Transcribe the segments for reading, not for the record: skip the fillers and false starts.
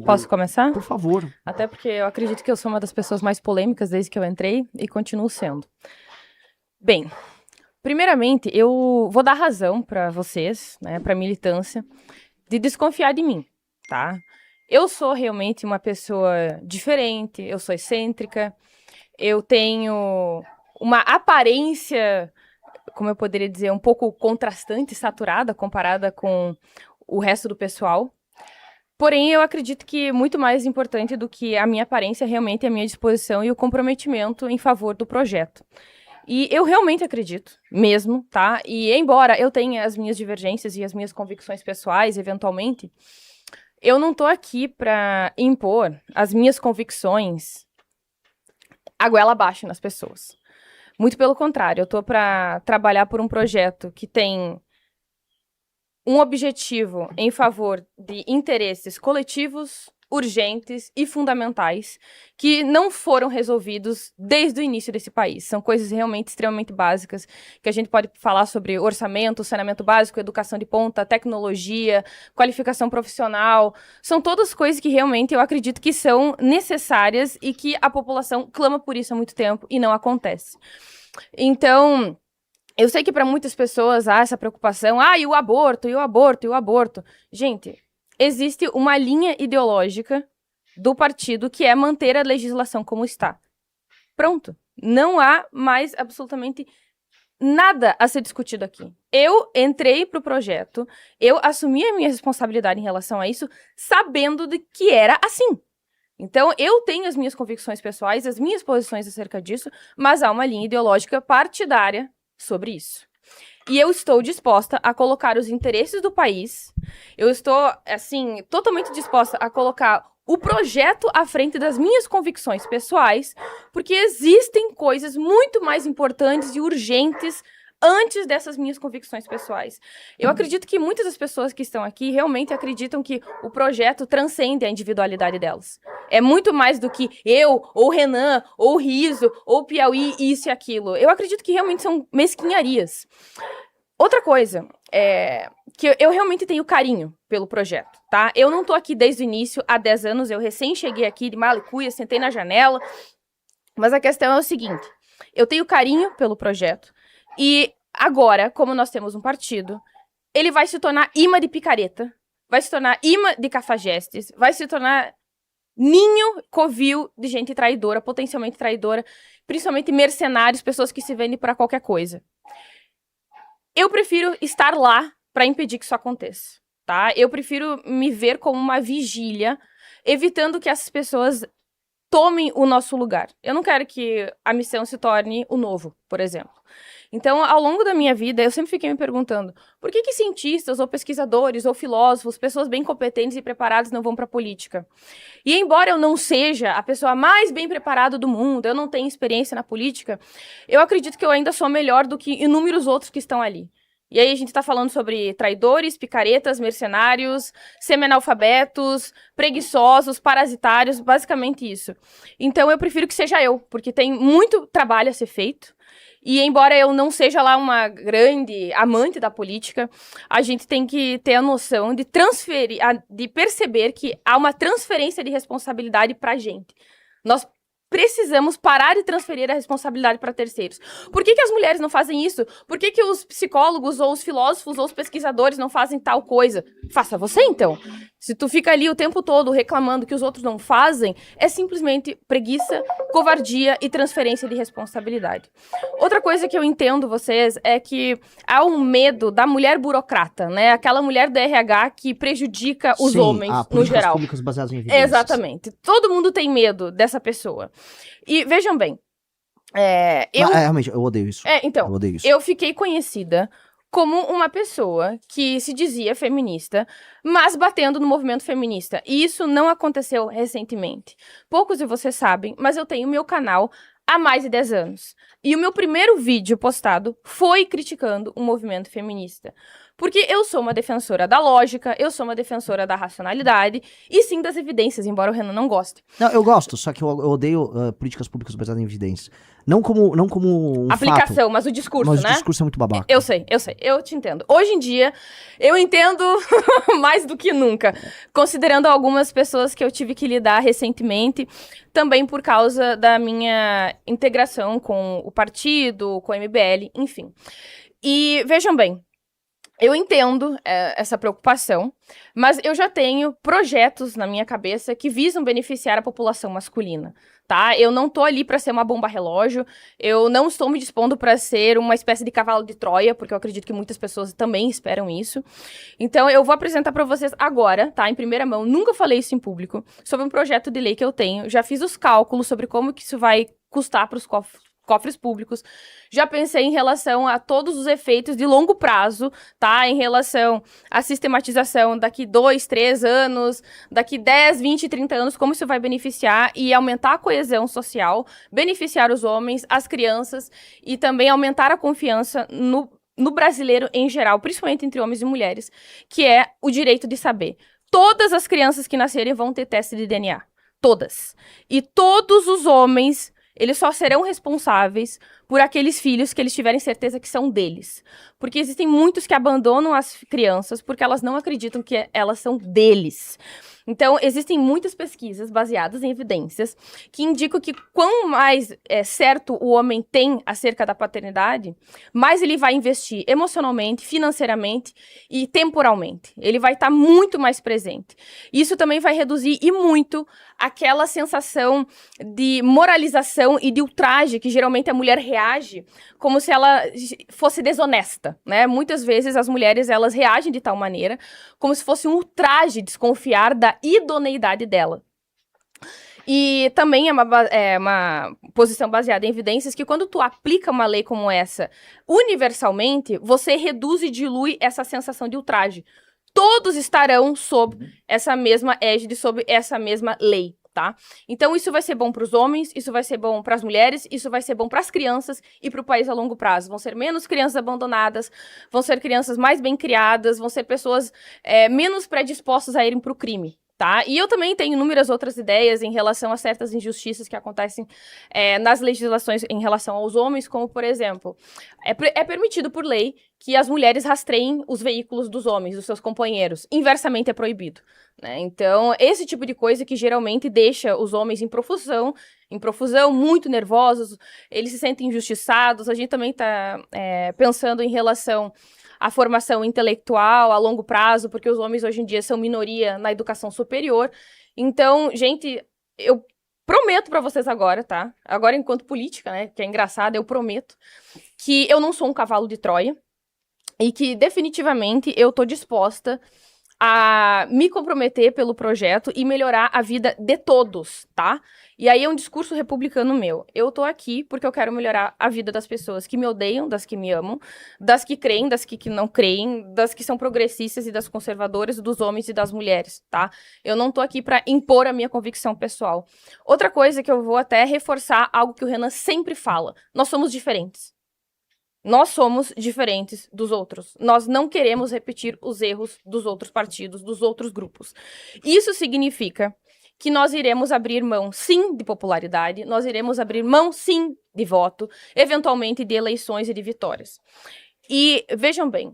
Posso começar? Por favor. Até porque eu acredito que eu sou uma das pessoas mais polêmicas desde que eu entrei e continuo sendo. Bem, primeiramente, eu vou dar razão para vocês, né, para militância, de desconfiar de mim, tá? Eu sou realmente uma pessoa diferente, eu sou excêntrica, eu tenho uma aparência, como eu poderia dizer, um pouco contrastante, saturada, comparada com o resto do pessoal. Porém, eu acredito que muito mais importante do que a minha aparência realmente é a minha disposição e o comprometimento em favor do projeto. E eu realmente acredito, mesmo, tá? E embora eu tenha as minhas divergências e as minhas convicções pessoais, eventualmente, eu não tô aqui pra impor as minhas convicções a goela abaixo nas pessoas. Muito pelo contrário, eu tô pra trabalhar por um projeto que tem um objetivo em favor de interesses coletivos, urgentes e fundamentais que não foram resolvidos desde o início desse país. São coisas realmente extremamente básicas que a gente pode falar sobre orçamento, saneamento básico, educação de ponta, tecnologia, qualificação profissional. São todas coisas que realmente eu acredito que são necessárias e que a população clama por isso há muito tempo e não acontece. Então, eu sei que para muitas pessoas há essa preocupação, e o aborto, e o aborto, e o aborto. Gente, existe uma linha ideológica do partido que é manter a legislação como está. Pronto. Não há mais absolutamente nada a ser discutido aqui. Eu entrei pro projeto, eu assumi a minha responsabilidade em relação a isso, sabendo de que era assim. Então, eu tenho as minhas convicções pessoais, as minhas posições acerca disso, mas há uma linha ideológica partidária sobre isso. E eu estou disposta a colocar os interesses do país, eu estou, assim, totalmente disposta a colocar o projeto à frente das minhas convicções pessoais, porque existem coisas muito mais importantes e urgentes antes dessas minhas convicções pessoais. Eu acredito que muitas das pessoas que estão aqui realmente acreditam que o projeto transcende a individualidade delas. É muito mais do que eu, ou Renan, ou Riso, ou Piauí, isso e aquilo. Eu acredito que realmente são mesquinharias. Outra coisa, que eu realmente tenho carinho pelo projeto, tá? Eu não tô aqui desde o início, há 10 anos, eu recém cheguei aqui de malicuia, sentei na janela, mas a questão é o seguinte, eu tenho carinho pelo projeto, e agora, como nós temos um partido, ele vai se tornar imã de picareta, vai se tornar imã de cafajestes, vai se tornar ninho, covil de gente traidora, potencialmente traidora, principalmente mercenários, pessoas que se vendem para qualquer coisa. Eu prefiro estar lá para impedir que isso aconteça, tá? Eu prefiro me ver como uma vigília, evitando que essas pessoas tomem o nosso lugar. Eu não quero que a missão se torne o novo, por exemplo. Então, ao longo da minha vida, eu sempre fiquei me perguntando por que cientistas, ou pesquisadores, ou filósofos, pessoas bem competentes e preparadas não vão para a política? E embora eu não seja a pessoa mais bem preparada do mundo, eu não tenho experiência na política, eu acredito que eu ainda sou melhor do que inúmeros outros que estão ali. E aí a gente tá falando sobre traidores, picaretas, mercenários, semi-analfabetos, preguiçosos, parasitários, basicamente isso. Então eu prefiro que seja eu, porque tem muito trabalho a ser feito. E embora eu não seja lá uma grande amante da política, a gente tem que ter a noção de transferir, de perceber que há uma transferência de responsabilidade pra gente. Nós precisamos parar de transferir a responsabilidade para terceiros. Por que as mulheres não fazem isso? Por que os psicólogos, ou os filósofos, ou os pesquisadores não fazem tal coisa? Faça você, então. Se tu fica ali o tempo todo reclamando que os outros não fazem, é simplesmente preguiça, covardia e transferência de responsabilidade. Outra coisa que eu entendo vocês é que há um medo da mulher burocrata, né? Aquela mulher do RH que prejudica os homens, no geral. Públicas baseadas em evidências. Exatamente. Todo mundo tem medo dessa pessoa. E vejam bem, realmente, eu odeio isso. Então, eu odeio isso. Eu fiquei conhecida como uma pessoa que se dizia feminista, mas batendo no movimento feminista. E isso não aconteceu recentemente. Poucos de vocês sabem, mas eu tenho meu canal há mais de 10 anos. E o meu primeiro vídeo postado foi criticando o movimento feminista. Porque eu sou uma defensora da lógica, eu sou uma defensora da racionalidade e sim das evidências, embora o Renan não goste. Não, eu gosto, só que eu odeio políticas públicas baseadas em evidências. Não como um aplicação, fato, mas o discurso, mas né? o discurso é muito babaca. Eu sei, eu te entendo. Hoje em dia, eu entendo mais do que nunca, considerando algumas pessoas que eu tive que lidar recentemente, também por causa da minha integração com o partido, com o MBL, enfim. E vejam bem, eu entendo essa preocupação, mas eu já tenho projetos na minha cabeça que visam beneficiar a população masculina, tá? Eu não tô ali para ser uma bomba relógio, eu não estou me dispondo para ser uma espécie de cavalo de Troia, porque eu acredito que muitas pessoas também esperam isso. Então eu vou apresentar para vocês agora, tá? Em primeira mão, nunca falei isso em público, sobre um projeto de lei que eu tenho, já fiz os cálculos sobre como que isso vai custar para os cofres públicos, já pensei em relação a todos os efeitos de longo prazo, tá? Em relação à sistematização daqui 2, 3 anos, daqui 10, 20, 30 anos, como isso vai beneficiar e aumentar a coesão social, beneficiar os homens, as crianças e também aumentar a confiança no brasileiro em geral, principalmente entre homens e mulheres, que é o direito de saber. Todas as crianças que nascerem vão ter teste de DNA. Todas. E todos os homens, eles só serão responsáveis por aqueles filhos que eles tiverem certeza que são deles. Porque existem muitos que abandonam as crianças porque elas não acreditam que elas são deles. Então, existem muitas pesquisas baseadas em evidências que indicam que quanto mais certo o homem tem acerca da paternidade, mais ele vai investir emocionalmente, financeiramente e temporalmente. Ele vai estar muito mais presente. Isso também vai reduzir e muito aquela sensação de moralização e de ultraje que geralmente a mulher reage como se ela fosse desonesta, né? Muitas vezes as mulheres, elas reagem de tal maneira como se fosse um ultraje desconfiar da idoneidade dela. E também é uma posição baseada em evidências que quando tu aplica uma lei como essa universalmente, você reduz e dilui essa sensação de ultraje. Todos estarão sob essa mesma égide, sob essa mesma lei, tá? Então isso vai ser bom para os homens, isso vai ser bom para as mulheres, isso vai ser bom para as crianças e para o país a longo prazo. Vão ser menos crianças abandonadas, vão ser crianças mais bem criadas, vão ser pessoas menos predispostas a irem para o crime. Tá? E eu também tenho inúmeras outras ideias em relação a certas injustiças que acontecem nas legislações em relação aos homens, como, por exemplo, é permitido por lei que as mulheres rastreiem os veículos dos homens, dos seus companheiros. Inversamente é proibido, né? Então, esse tipo de coisa que geralmente deixa os homens em profusão, muito nervosos, eles se sentem injustiçados. A gente também está pensando em relação a formação intelectual a longo prazo, porque os homens hoje em dia são minoria na educação superior. Então, gente, eu prometo pra vocês agora, tá? Agora enquanto política, né, que é engraçado, eu prometo que eu não sou um cavalo de Troia e que definitivamente eu tô disposta a me comprometer pelo projeto e melhorar a vida de todos, tá? E aí é um discurso republicano meu. Eu tô aqui porque eu quero melhorar a vida das pessoas que me odeiam, das que me amam, das que creem, das que não creem, das que são progressistas e das conservadoras, dos homens e das mulheres, tá? Eu não tô aqui pra impor a minha convicção pessoal. Outra coisa que eu vou até reforçar, algo que o Renan sempre fala. Nós somos diferentes. Nós somos diferentes dos outros. Nós não queremos repetir os erros dos outros partidos, dos outros grupos. Isso significa que nós iremos abrir mão, sim, de popularidade, nós iremos abrir mão, sim, de voto, eventualmente de eleições e de vitórias. E, vejam bem,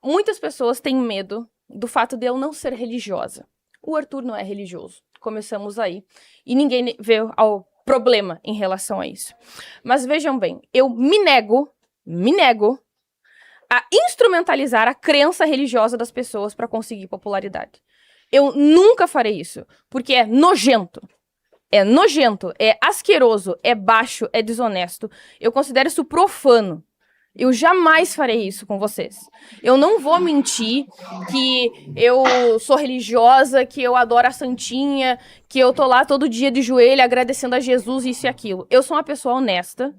muitas pessoas têm medo do fato de eu não ser religiosa. O Arthur não é religioso. Começamos aí. E ninguém vê ao problema em relação a isso. Mas vejam bem, eu me nego a instrumentalizar a crença religiosa das pessoas para conseguir popularidade. Eu nunca farei isso, porque é nojento. É nojento, é asqueroso, é baixo, é desonesto. Eu considero isso profano. Eu jamais farei isso com vocês. Eu não vou mentir que eu sou religiosa, que eu adoro a santinha, que eu tô lá todo dia de joelho agradecendo a Jesus, isso e aquilo. Eu sou uma pessoa honesta.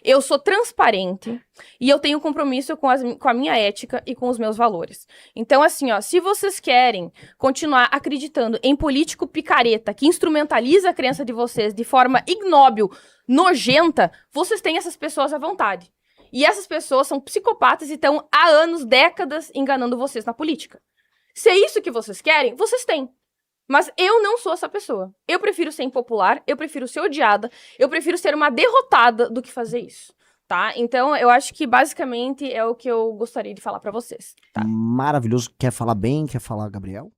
Eu sou transparente e eu tenho compromisso com a minha ética e com os meus valores. Então, assim, ó, se vocês querem continuar acreditando em político picareta que instrumentaliza a crença de vocês de forma ignóbil, nojenta, vocês têm essas pessoas à vontade. E essas pessoas são psicopatas e estão há anos, décadas, enganando vocês na política. Se é isso que vocês querem, vocês têm. Mas eu não sou essa pessoa. Eu prefiro ser impopular, eu prefiro ser odiada, eu prefiro ser uma derrotada do que fazer isso, tá? Então, eu acho que basicamente é o que eu gostaria de falar pra vocês, tá? Maravilhoso. Quer falar bem? Quer falar, Gabriel?